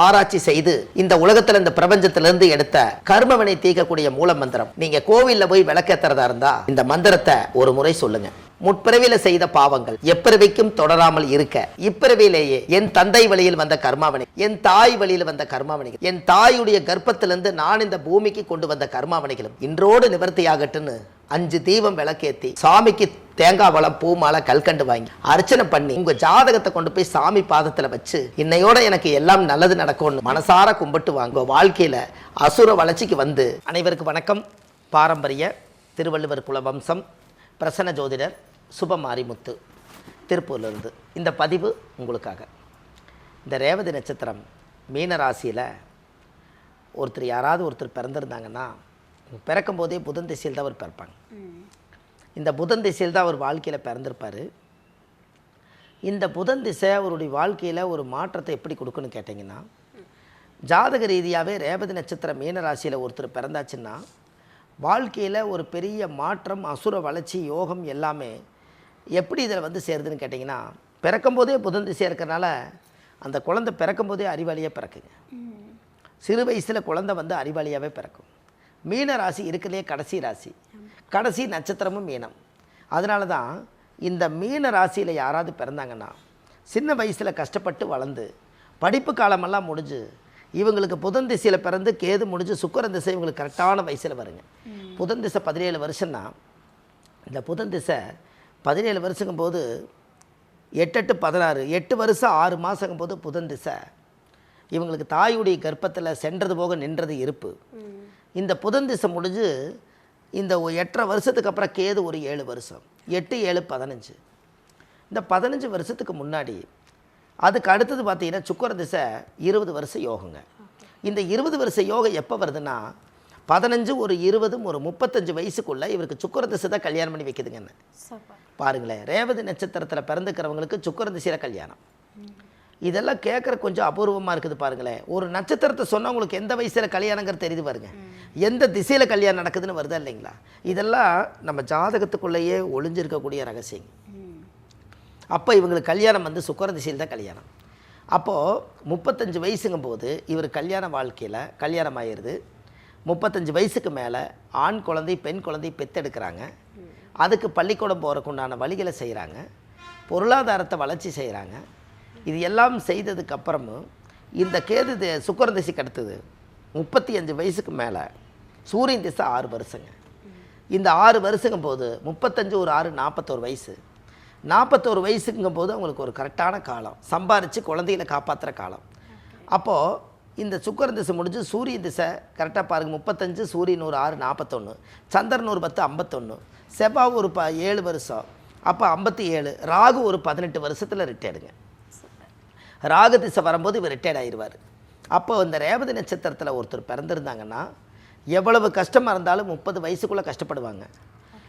ஆராய்ச்சி செய்து இந்த உலகத்துல இந்த பிரபஞ்சத்திலிருந்து எடுத்த கர்மவினை தீர்க்கக்கூடிய மூல மந்திரம். நீங்க கோவில்ல போய் விளக்கேத்துறதா இருந்தா இந்த மந்திரத்தை ஒரு முறை சொல்லுங்க. முற்பிறவியில செய்த பாவங்கள் எப்பிறவிக்கும் தொடராமல் இருக்க இப்பிறவியிலேயே என் தந்தை வழியில் வந்த கர்மாவனை, என் தாய் வழியில் வந்த கர்மாவனைகள், என் தாயுடைய கர்ப்பத்திலிருந்து நான் இந்த பூமிக்கு கொண்டு வந்த கர்மாவனைகளும் இன்றோடு நிவர்த்தியாகட்டுன்னு 5 தீபம் விளக்கேத்தி சாமிக்கு தேங்காய் வளம் பூ மாலை கல்கண்டு வாங்கி அர்ச்சனை பண்ணி உங்க ஜாதகத்தை கொண்டு போய் சாமி பாதத்துல வச்சு இன்னையோட எனக்கு எல்லாம் நல்லது நடக்கும்னு மனசார கும்பிட்டு வாங்க. வாழ்க்கையில அசுர வளர்ச்சிக்கு வந்து. அனைவருக்கும் வணக்கம். பாரம்பரிய திருவள்ளுவர் குல வம்சம் பிரசன்ன ஜோதிடர் சுபமாரிமுத்து திருப்பூர்லேருந்து இந்த பதிவு உங்களுக்காக. இந்த ரேவதி நட்சத்திரம் மீன ராசியில் யாராவது ஒருத்தர் பிறந்திருந்தாங்கன்னா பிறக்கும் போதே புதன் திசையில் தான் அவர் பிறப்பாங்க. இந்த புதன் திசையில் தான் அவர் வாழ்க்கையில் பிறந்திருப்பார். இந்த புதன் திசை அவருடைய வாழ்க்கையில் ஒரு மாற்றத்தை எப்படி கொடுக்குன்னு கேட்டிங்கன்னா, ஜாதக ரீதியாகவே ரேவதி நட்சத்திரம் மீன ராசியில் ஒருத்தர் பிறந்தாச்சுன்னா வாழ்க்கையில் ஒரு பெரிய மாற்றம், அசுர வளர்ச்சி, யோகம் எல்லாமே எப்படி இதில் வந்து சேருதுன்னு கேட்டிங்கன்னா, பிறக்கும்போதே புதன் திசையாக இருக்கிறனால அந்த குழந்தை பிறக்கும்போதே அறிவாளியாக பிறக்குங்க. சிறு வயசில் குழந்தை வந்து அறிவாளியாகவே பிறக்கும். மீன ராசி இருக்கிறதே கடைசி ராசி, கடைசி நட்சத்திரமும் மீனம். அதனால தான் இந்த மீன ராசியில் யாராவது பிறந்தாங்கன்னா சின்ன வயசில் கஷ்டப்பட்டு வளர்ந்து படிப்பு காலமெல்லாம் முடிஞ்சு இவங்களுக்கு புதன் திசையில் பிறந்து கேது முடிஞ்சு சுக்கிரன் திசை இவங்களுக்கு கரெக்டான வயசில் வருங்க. புதன் திசை 17 வருஷம்னா இந்த புதன் திசை 17 வருஷங்கும் போது 8 8 16 8 வருஷம் 6 மாதங்கும் போது புதன் திசை இவங்களுக்கு தாயுடைய கர்ப்பத்தில் சென்றது போக நின்றது இருப்பு. இந்த புதன் திசை முடிஞ்சு இந்த 8.5 வருஷத்துக்கு அப்புறம் கேது ஒரு 7 வருஷம், 8 7 15. இந்த 15 வருஷத்துக்கு முன்னாடி அதுக்கு அடுத்தது பார்த்தீங்கன்னா சுக்கிர திசை 20 வருஷம் யோகங்க. இந்த 20 வருஷ யோகம் எப்போ வருதுன்னா 15 ஒரு 20 ஒரு 35 வயசுக்குள்ளே இவருக்கு சுக்கிர திசை தான் கல்யாணம் பண்ணி வைக்குதுங்கன்னு பாருங்களேன். ரேவதி நட்சத்திரத்தில் பிறந்துக்கிறவங்களுக்கு சுக்கிர திசையில் கல்யாணம். இதெல்லாம் கேட்குற கொஞ்சம் அபூர்வமாக இருக்குது பாருங்களேன். ஒரு நட்சத்திரத்தை சொன்னால் உங்களுக்கு எந்த வயசில் கல்யாணங்கிறது தெரியுது பாருங்க, எந்த திசையில் கல்யாணம் நடக்குதுன்னு வருதா இல்லைங்களா. இதெல்லாம் நம்ம ஜாதகத்துக்குள்ளேயே ஒளிஞ்சிருக்கக்கூடிய ரகசியம். அப்போ இவங்களுக்கு கல்யாணம் வந்து சுக்கிர திசையில் தான் கல்யாணம். அப்போது 35 வயசுங்கும் போது இவர் கல்யாண வாழ்க்கையில் கல்யாணம் ஆயிடுது. 35 வயசுக்கு மேலே ஆண் குழந்தை பெண் குழந்தை பெற்றெடுக்கிறாங்க. அதுக்கு பள்ளிக்கூடம் போகிறக்கு உண்டான வழிகளை செய்கிறாங்க, பொருளாதாரத்தை வளர்ச்சி செய்கிறாங்க. இது எல்லாம் செய்ததுக்கப்புறமும் இந்த கேது சுக்கிர திசைக்கு அடுத்தது 35 வயசுக்கு மேலே சூரியன் திசை 6 வருஷங்க. இந்த 6 வருஷங்கும் போது 35 ஒரு 6 41 வயசு. 41 வயசுங்கும் போது அவங்களுக்கு ஒரு கரெக்டான காலம், சம்பாரித்து குழந்தைகளை காப்பாற்றுற காலம். அப்போது இந்த சுக்கிர திசை முடிஞ்சு சூரியன் திசை கரெக்டாக பாருங்கள். 35 சூரியன் ஒரு 6 41, சந்திரன் ஒரு 10 51, செவ்வாய் ஒரு 7 வருஷம், அப்போ 57. ராகு ஒரு 18 வருஷத்தில் ரிட்டையர்டுங்க. ராகு திசை வரும்போது இவர் ரிட்டையர்ட் ஆயிடுவார். அப்போ இந்த ரேவதி நட்சத்திரத்தில் ஒருத்தர் பிறந்திருந்தாங்கன்னா எவ்வளவு கஷ்டமாக இருந்தாலும் 30 வயசுக்குள்ளே கஷ்டப்படுவாங்க.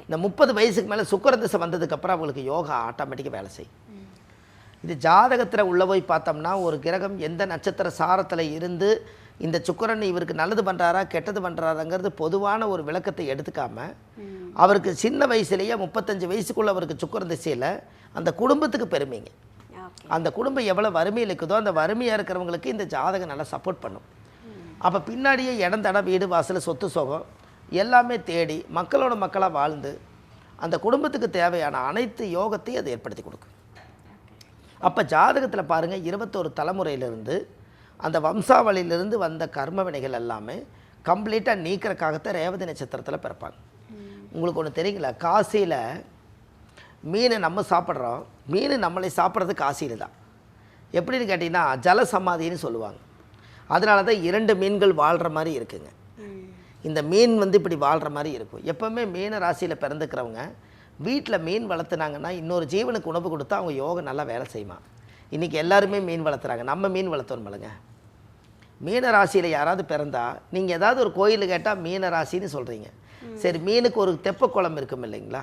இந்த 30 வயசுக்கு மேலே சுக்கிர திசை வந்ததுக்கப்புறம் அவங்களுக்கு யோகா ஆட்டோமேட்டிக்காக வேலை செய்யும். இது ஜாதகத்தில் உள்ளே போய் பார்த்தோம்னா ஒரு கிரகம் எந்த நட்சத்திர சாரத்தில் இருந்து இந்த சுக்கிரன் இவருக்கு நல்லது பண்ணுறாரா கெட்டது பண்ணுறாராங்கிறது பொதுவான ஒரு விளக்கத்தை எடுத்துக்காமல் அவருக்கு சின்ன வயசுலேயே 35 வயசுக்குள்ளே அவருக்கு சுக்கிர திசையில் அந்த குடும்பத்துக்கு பெருமைங்க. அந்த குடும்பம் எவ்வளோ வறுமையில் இருக்குதோ அந்த வறுமையாக இருக்கிறவங்களுக்கு இந்த ஜாதகம் நல்லா சப்போர்ட் பண்ணும். அப்போ பின்னாடியே இடம் தடம் வீடு வாசல் சொத்து சுகம் எல்லாமே தேடி மக்களோட மக்களாக வாழ்ந்து அந்த குடும்பத்துக்கு தேவையான அனைத்து யோகத்தையும் அதை ஏற்படுத்தி கொடுக்கும். அப்போ ஜாதகத்தில் பாருங்கள் 21 தலைமுறையிலிருந்து அந்த வம்சாவளியிலிருந்து வந்த கர்ம வினைகள் எல்லாமே கம்ப்ளீட்டாக நீக்கிறக்காகத்தான் ரேவதி நட்சத்திரத்தில் பிறப்பாங்க. உங்களுக்கு ஒன்று தெரியுங்களா, காசியில் மீனை நம்ம சாப்பிட்றோம், மீன் நம்மளை சாப்பிட்றது காசியில் தான். எப்படின்னு கேட்டிங்கன்னா ஜல சமாதின்னு சொல்லுவாங்க. அதனால தான் 2 மீன்கள் வாழ்கிற மாதிரி இருக்குங்க. இந்த மீன் வந்து இப்படி வாழ்கிற மாதிரி இருக்கும். எப்போவுமே மீன ராசியில் பிறந்துக்கிறவங்க வீட்டில் மீன் வளர்த்துனாங்கன்னா இன்னொரு ஜீவனுக்கு உணவு கொடுத்தா அவங்க யோகம் நல்லா வேலை செய்யுமா. இன்றைக்கி எல்லாருமே மீன் வளர்த்துறாங்க, நம்ம மீன் வளர்த்தோம் மலங்க. மீன ராசியில் யாராவது பிறந்தா நீங்கள் ஏதாவது ஒரு கோயில் கேட்டால் மீன ராசின்னு சொல்கிறீங்க. சரி, மீனுக்கு ஒரு தெப்ப குளம் இருக்கும் இல்லைங்களா,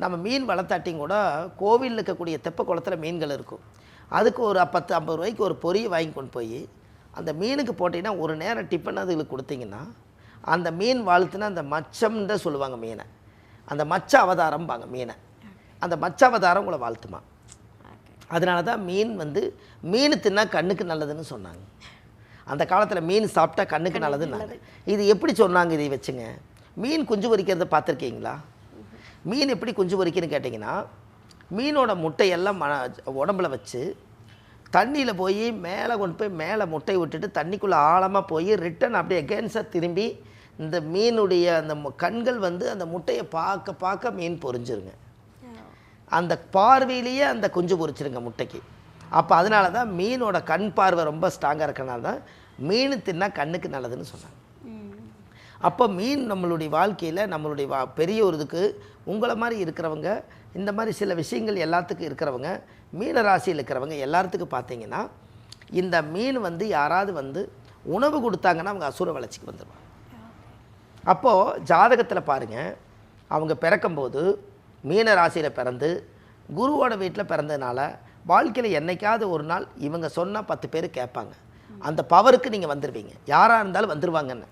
நம்ம மீன் வளர்த்தாட்டியும் கூட கோவிலில் இருக்கக்கூடிய தெப்ப குளத்தில் மீன்கள் இருக்கும். அதுக்கு ஒரு 10 50 ரூபாய்க்கு ஒரு பொரிய வாங்கி கொண்டு போய் அந்த மீனுக்கு போட்டிங்கன்னா ஒரு நேரம் டிஃபன் அதுகளுக்கு கொடுத்தீங்கன்னா அந்த மீன் வாழ்த்துனா அந்த மச்சம்ன்ற சொல்லுவாங்க மீனை, அந்த மச்ச அவதாரம்பாங்க மீனை. அந்த மச்ச அவதாரம் உங்களை வாழ்த்துமா. அதனால தான் மீன் வந்து மீன் தின்னா கண்ணுக்கு நல்லதுன்னு சொன்னாங்க. அந்த காலத்தில் மீன் சாப்பிட்டா கண்ணுக்கு நல்லதுன்னாங்க. இது எப்படி சொன்னாங்க? இதை வச்சுங்க, மீன் குஞ்சு பொரிக்கிறத பார்த்துருக்கீங்களா? மீன் எப்படி குஞ்சு பொரிக்குன்னு கேட்டிங்கன்னா, மீனோட முட்டையெல்லாம் உடம்புல வச்சு தண்ணியில் போய் மேலே கொண்டு போய் மேலே முட்டை விட்டுட்டு தண்ணிக்குள்ளே ஆழமாக போய் ரிட்டன் அப்படியே எகென்ஸாக திரும்பி இந்த மீனுடைய அந்த கண்கள் வந்து அந்த முட்டையை பார்க்க பார்க்க மீன் பொரிஞ்சிருங்க. அந்த பார்வையிலேயே அந்த குஞ்சு பொரிச்சிருங்க முட்டைக்கு. அப்போ அதனால தான் மீனோட கண் பார்வை ரொம்ப ஸ்ட்ராங்காக இருக்கனால தான் மீன் தின்னா கண்ணுக்கு நல்லதுன்னு சொன்னாங்க. அப்போ மீன் நம்மளுடைய வாழ்க்கையில் நம்மளுடைய பெரிய ஒரு இதுக்கு உங்களை மாதிரி இருக்கிறவங்க, இந்த மாதிரி சில விஷயங்கள் எல்லாத்துக்கும் இருக்கிறவங்க, மீன ராசியில் இருக்கிறவங்க எல்லாத்துக்கும் பார்த்தீங்கன்னா இந்த மீன் வந்து யாராவது வந்து உணவு கொடுத்தாங்கன்னா அவங்க அசுர வளர்ச்சிக்கு வந்துடுவாங்க. அப்போது ஜாதகத்தில் பாருங்கள், அவங்க பிறக்கும்போது மீன ராசியில் பிறந்து குருவோட வீட்டில் பிறந்ததுனால வாழ்க்கையில் என்றைக்காவது ஒரு நாள் இவங்க சொன்னால் 10 பேர் கேட்பாங்க. அந்த பவருக்கு நீங்கள் வந்துடுவீங்க, யாராக இருந்தாலும் வந்துடுவாங்கன்னு.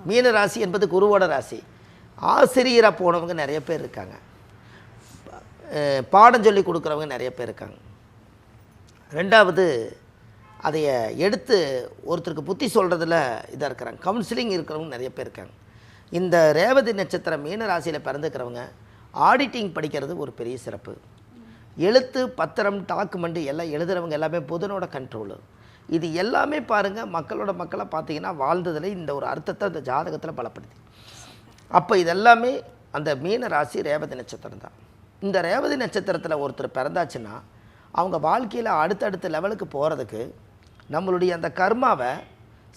மீன ராசி என்பது குருவோட ராசி. ஆசிரியராக போனவங்க நிறைய பேர் இருக்காங்க, பாடம் சொல்லி கொடுக்குறவங்க நிறைய பேர் இருக்காங்க. ரெண்டாவது அதைய எடுத்து ஒருத்தருக்கு புத்தி சொல்கிறதுல இதாக இருக்கிறாங்க, கவுன்சிலிங் இருக்கிறவங்க நிறைய பேர் இருக்காங்க. இந்த ரேவதி நட்சத்திரம் மீன ராசியில் பிறந்துக்கிறவங்க ஆடிட்டிங் படிக்கிறது ஒரு பெரிய சிறப்பு. எழுத்து பத்திரம் டாக்குமெண்ட் எல்லாம் எழுதுகிறவங்க எல்லாமே புதனோட கண்ட்ரோலு. இது எல்லாமே பாருங்கள் மக்களாக பார்த்தீங்கன்னா வாழ்ந்ததில் இந்த ஒரு அர்த்தத்தை அந்த ஜாதகத்தில் பலப்படுத்தி. அப்போ இதெல்லாமே அந்த மீன ராசி ரேவதி நட்சத்திரம் தான். இந்த ரேவதி நட்சத்திரத்தில் ஒருத்தர் பிறந்தாச்சுன்னா அவங்க வாழ்க்கையில் அடுத்தடுத்த லெவலுக்கு போகிறதுக்கு நம்மளுடைய அந்த கர்மாவை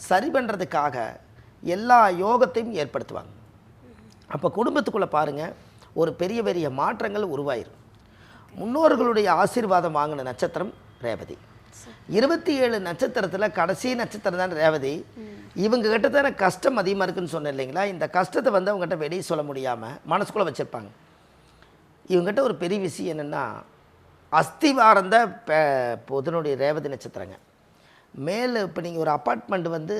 சரி பண்ணுறதுக்காக எல்லா யோகத்தையும் ஏற்படுத்துவாங்க. அப்போ குடும்பத்துக்குள்ளே பாருங்கள் ஒரு பெரிய பெரிய மாற்றங்கள் உருவாயிரும். முன்னோர்களுடைய ஆசீர்வாதம் வாங்கின நட்சத்திரம் ரேவதி. 27 நட்சத்திரத்தில் கடைசி நட்சத்திரம் தான் ரேவதி. இவங்க கிட்ட தானே கஷ்டம் அதிகமாக இருக்குதுன்னு சொன்னேன் இல்லைங்களா? இந்த கஷ்டத்தை வந்து அவங்ககிட்ட வெளியே சொல்ல முடியாமல் மனசுக்குள்ளே வச்சுருப்பாங்க. இவங்ககிட்ட ஒரு பெரிய விஷயம் என்னென்னா, அஸ்திவாரம் தான் புதனுடைய ரேவதி நட்சத்திரங்க. மேலே இப்போ நீங்கள் ஒரு அப்பார்ட்மெண்ட் வந்து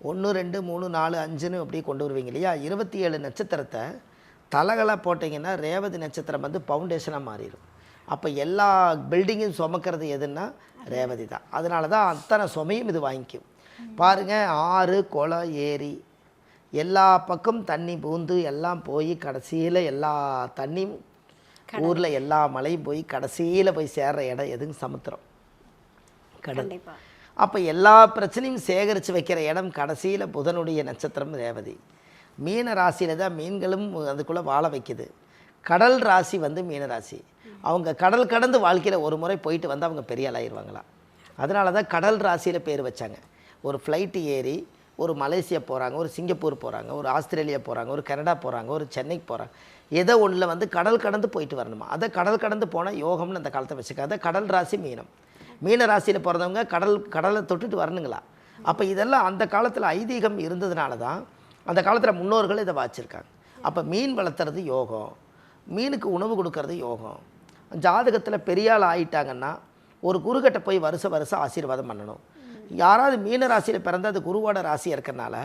1 2 3 4 5ன்னு அப்படியே கொண்டு வருவீங்க இல்லையா? 27 நட்சத்திரத்தை தலகளாக போட்டிங்கன்னா ரேவதி நட்சத்திரம் வந்து ஃபவுண்டேஷனாக மாறிடும். அப்போ எல்லா பில்டிங்கும் சுமக்கிறது எதுன்னா ரேவதி தான். அதனால தான் அத்தனை சுமையும் இது வாங்கிக்கும். பாருங்கள், ஆறு குளம் ஏரி எல்லா பக்கம் தண்ணி பூந்து எல்லாம் போய் கடைசியில் எல்லா தண்ணியும் ஊரில் எல்லா மழையும் போய் கடைசியில் போய் சேர்ற இடம் எதுங்க? சமுத்திரம், கடல். அப்போ எல்லா பிரச்சனையும் சேகரித்து வைக்கிற இடம் கடைசியில் புதனுடைய நட்சத்திரம் ரேவதி. மீன ராசியில் தான் மீன்களும் அதுக்குள்ளே வாழ வைக்குது. கடல் ராசி வந்து மீன ராசி. அவங்க கடல் கடந்து வாழ்க்கையில் ஒரு முறை போயிட்டு வந்து அவங்க பெரிய ஆளாயிருவாங்களாம். அதனால தான் கடல் ராசியில் பேர் வச்சாங்க. ஒரு ஃப்ளைட்டு ஏறி ஒரு மலேசியா போகிறாங்க, ஒரு சிங்கப்பூர் போகிறாங்க, ஒரு ஆஸ்திரேலியா போகிறாங்க, ஒரு கனடா போகிறாங்க, ஒரு சென்னைக்கு போகிறாங்க. ஏதோ ஒன்றில் வந்து கடல் கடந்து போயிட்டு வரணுமா? அதை கடல் கடந்து போனால் யோகம்னு அந்த காலத்தை வச்சுக்காத. கடல் ராசி மீனம். மீன ராசியில் பிறந்தவங்க கடலை தொட்டுட்டு வரணுங்களா? அப்போ இதெல்லாம் அந்த காலத்தில் ஐதீகம் இருந்ததுனால தான் அந்த காலத்தில் முன்னோர்கள் இதை வாச்சிருக்காங்க. அப்போ மீன் வளர்த்துறது யோகம், மீனுக்கு உணவு கொடுக்கறது யோகம். ஜாதகத்தில் பெரியாள் ஆகிட்டாங்கன்னா ஒரு குருக்கிட்ட போய் வருஷம் ஆசீர்வாதம் பண்ணணும். யாராவது மீன ராசியில் பிறந்த அது குருவோட ராசியாக இருக்கிறனால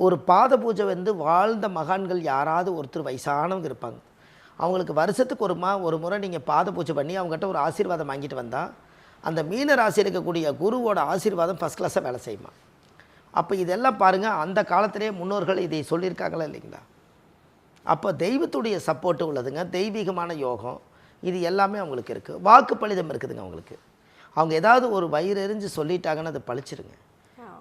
ஒரு பாத பூஜை வந்து வாழ்ந்த மகான்கள் யாராவது ஒருத்தர் வயசானவங்க இருப்பாங்க. அவங்களுக்கு வருஷத்துக்கு ஒரு முறை நீங்கள் பாத பூஜை பண்ணி அவங்ககிட்ட ஒரு ஆசீர்வாதம் வாங்கிட்டு வந்தால் அந்த மீன ராசியில் இருக்கக்கூடிய குருவோட ஆசீர்வாதம் ஃபஸ்ட் கிளாஸாக வேலை செய்யுமா. அப்போ இதெல்லாம் பாருங்கள், அந்த காலத்திலே முன்னோர்கள் இதை சொல்லியிருக்காங்களா இல்லைங்களா? அப்போ தெய்வத்துடைய சப்போர்ட்டு உள்ளதுங்க, தெய்வீகமான யோகம் இது எல்லாமே அவங்களுக்கு இருக்குது. வாக்கு பலிதம் இருக்குதுங்க அவங்களுக்கு. அவங்க ஏதாவது ஒரு வயிறு எரிஞ்சு சொல்லிட்டாங்கன்னு அது பழிச்சிருங்க.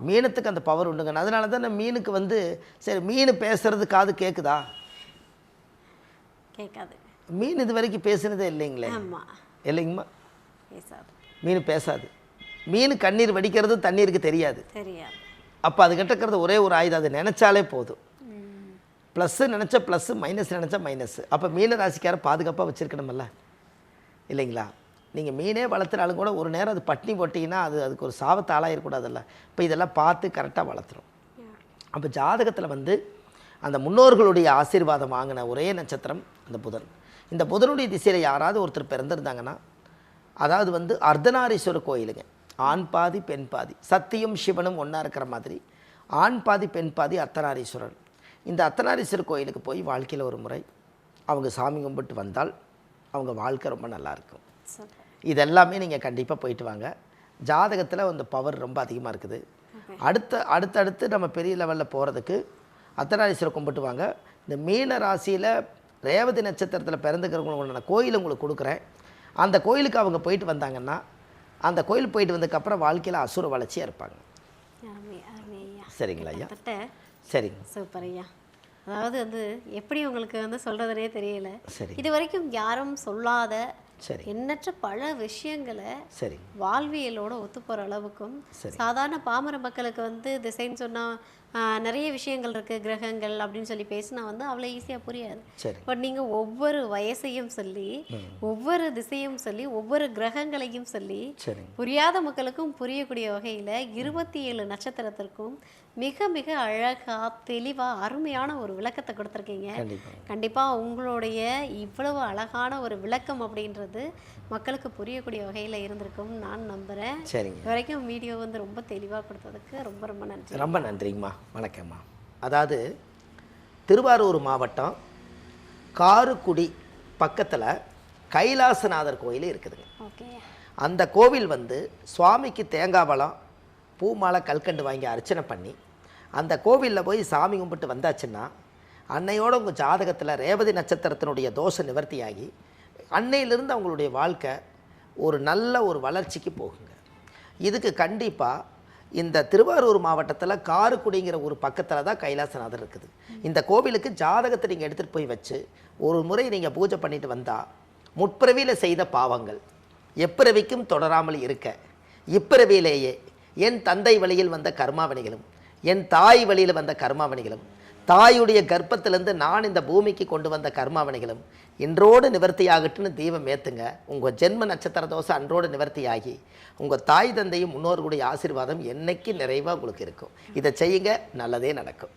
மீனத்துக்கு அந்த பவர் உண்டுங்க. அதனால தான் மீனுக்கு வந்து சரி மீன் பேசுறது காது கேட்குதா? கேட்காது. மீன் இது வரைக்கும் பேசுனதே இல்லைங்களே. இல்லைங்கம்மா, மீன் பேசாது. மீன் கண்ணீர் வடிக்கிறது தண்ணீருக்கு தெரியாது. அப்போ அது கிட்டக்கிறது ஒரே ஒரு ஆயுதம், அது நினச்சாலே போதும். ப்ளஸ்ஸு நினச்சா ப்ளஸ்ஸு, மைனஸ் நினச்சா மைனஸ். அப்போ மீன ராசிக்கார பாதுகாப்பாக வச்சுருக்கணுமல்ல இல்லைங்களா? நீங்கள் மீனே வளர்த்துனாலும் கூட ஒரு நேரம் அது பட்டினி போட்டிங்கன்னா அதுக்கு ஒரு சாபத்தை ஆளாயிடக்கூடாதுல்ல. இப்போ இதெல்லாம் பார்த்து கரெக்டாக வளர்த்துரும். அப்போ ஜாதகத்தில் வந்து அந்த முன்னோர்களுடைய ஆசீர்வாதம் வாங்கின ஒரே நட்சத்திரம் அந்த புதன். இந்த புதனுடைய திசையில் யாராவது ஒருத்தர் பிறந்திருந்தாங்கன்னா, அதாவது வந்து அர்த்தநாரீஸ்வரர் கோயிலுங்க, ஆண் பாதி பெண் பாதி, சத்தியும் சிவனும் ஒன்றா இருக்கிற மாதிரி ஆண் பாதி பெண் பாதி அர்த்தநாரீஸ்வரர். இந்த அர்த்தநாரீஸ்வரர் கோயிலுக்கு போய் வாழ்க்கையில் ஒரு முறை அவங்க சாமி கும்பிட்டு வந்தால் அவங்க வாழ்க்கை ரொம்ப நல்லாயிருக்கும். இதெல்லாமே நீங்கள் கண்டிப்பாக போயிட்டு வாங்க. ஜாதகத்தில் அந்த பவர் ரொம்ப அதிகமாக இருக்குது. அடுத்தடுத்து நம்ம பெரிய லெவலில் போகிறதுக்கு அர்த்தநாரீஸ்வரர் கும்பிட்டு வாங்க. இந்த மீன ராசியில் ரேவதி நட்சத்திரத்தில் பிறந்துக்கிறவங்களோட கோயில் உங்களுக்கு கொடுக்குறேன். அந்த கோயிலுக்கு அவங்க போயிட்டு வந்தாங்கன்னா அந்த கோயில் போயிட்டு வந்ததுக்கப்புறம் வாழ்க்கையில் அசுர வளர்ச்சியாக இருப்பாங்க. சரிங்களா ஐயா? சரிங்க, சூப்பர் ஐயா. அதாவது வந்து எப்படி உங்களுக்கு வந்து சொல்கிறதுனே தெரியல. சரி, இது வரைக்கும் யாரும் சொல்லாத சரி எண்ணற்ற பல விஷயங்களை சரி வாழ்வியலோட ஒத்து போகிற அளவுக்கும், சாதாரண பாமர மக்களுக்கு வந்து திசைன்னு சொன்னால் நிறைய விஷயங்கள் இருக்குது, கிரகங்கள் அப்படின்னு சொல்லி பேசினா வந்து அவ்வளோ ஈஸியாக புரியாது. பட் நீங்கள் ஒவ்வொரு வயசையும் சொல்லி, ஒவ்வொரு திசையும் சொல்லி, ஒவ்வொரு கிரகங்களையும் சொல்லி புரியாத மக்களுக்கும் புரியக்கூடிய வகையில் 27 நட்சத்திரத்திற்கும் மிக மிக அழகாக தெளிவாக அருமையான ஒரு விளக்கத்தை கொடுத்துருக்கீங்க. கண்டிப்பாக உங்களுடைய இவ்வளவு அழகான ஒரு விளக்கம் அப்படின்றது மக்களுக்கு புரியக்கூடிய வகையில் இருந்திருக்கும் நான் நம்புகிறேன். சரிங்க, வரைக்கும் வீடியோ வந்து ரொம்ப தெளிவாக கொடுத்ததுக்கு ரொம்ப ரொம்ப நன்றி. ரொம்ப நன்றிங்கம்மா. வணக்கம்மா. அதாவது திருவாரூர் மாவட்டம் காரைக்குடி பக்கத்தில் கைலாசநாதர் கோயில் இருக்குதுங்க. ஓகே. அந்த கோவில் வந்து சுவாமிக்கு தேங்காய் பழம் பூ மாலை கல்கண்டு வாங்கி அர்ச்சனை பண்ணி அந்த கோவிலில் போய் சாமி கும்பிட்டு வந்தாச்சுன்னா அன்னையோட உங்கள் ஜாதகத்தில் ரேவதி நட்சத்திரத்தினுடைய தோஷ நிவர்த்தியாகி அன்னையிலிருந்து அவங்களுடைய வாழ்க்கை ஒரு நல்ல ஒரு வளர்ச்சிக்கு போகுங்க. இதுக்கு கண்டிப்பாக இந்த திருவாரூர் மாவட்டத்தில் காரைக்குடிங்கிற ஒரு பக்கத்தில் தான் கைலாசநாதர் இருக்குது. இந்த கோவிலுக்கு ஜாதகத்தை நீங்கள் எடுத்துகிட்டு போய் வச்சு ஒரு முறை நீங்கள் பூஜை பண்ணிட்டு வந்தால் முற்பிறவியில் செய்த பாவங்கள் எப்பிறவிக்கும் தொடராமல் இருக்க, இப்பிறவியிலேயே என் தந்தை வழியில் வந்த கர்மாவினைகளும் என் தாய் வழியில் வந்த கர்மாவினைகளும் தாயுடைய கர்ப்பத்திலேருந்து நான் இந்த பூமிக்கு கொண்டு வந்த கர்மாவினைகளும் இன்றோடு நிவர்த்தியாகட்டுன்னு தீபம் ஏற்றுங்க. உங்கள் ஜென்ம நட்சத்திர தோசை அன்றோடு நிவர்த்தியாகி உங்கள் தாய் தந்தையும் முன்னோர்களுடைய ஆசீர்வாதம் என்னைக்கு நிறைவாக உங்களுக்கு இருக்கும். இதை செய்யுங்க, நல்லதே நடக்கும்.